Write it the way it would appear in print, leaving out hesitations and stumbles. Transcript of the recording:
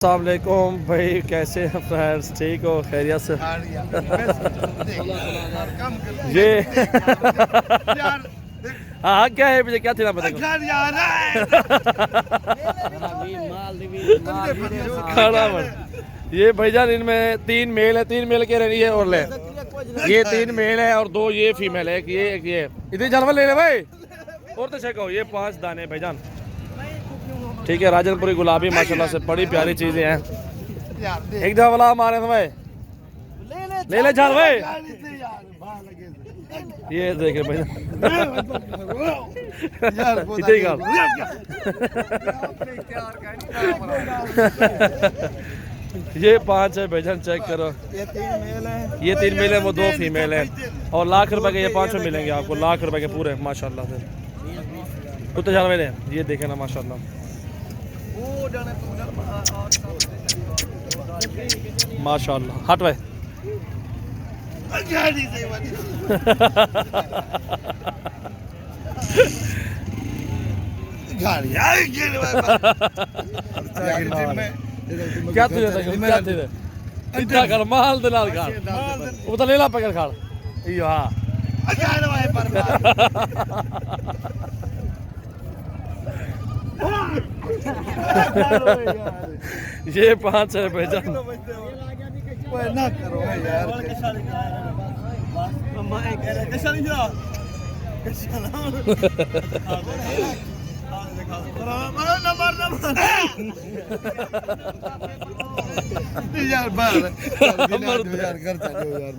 अस्सलाम वालेकुम भाई, कैसे हैं फ्रेंड्स? ठीक हो? खैरियत से? ये हाँ क्या है मुझे क्या थी ना पता खाना ये भाईजान, इनमें 3 मेल है, 3 मेल के रही है और ले ये 3 मेल है और 2 ये फीमेल है। एक ये इतनी जानवर ले ले भाई और तो चेक हो। ये 5 दाने भाईजान, ठीक है। राजनपुरी गुलाबी माशाल्लाह से बड़ी प्यारी चीजें हैं। एक दफा वाला मारे भाई, ले ले चल भाई। ये देखे भाई ये 5 है भाईजान, चेक करो। ये 3 मेल है, वो 2 फीमेल है और लाख रुपए के ये 5 मिलेंगे आपको, लाख रुपए के पूरे माशाल्लाह से। कुत्ते जानवर हैं ये, देखे ना माशाल्लाह। माशाल्लाह हट भाई क्या तुझे क्या तुझे इतना कर माल दे नाल खा वो तो लेला पकड़ खा यो हां ये 5 है भाईजान। ना करो यार, यार बार यार घर चलो यार।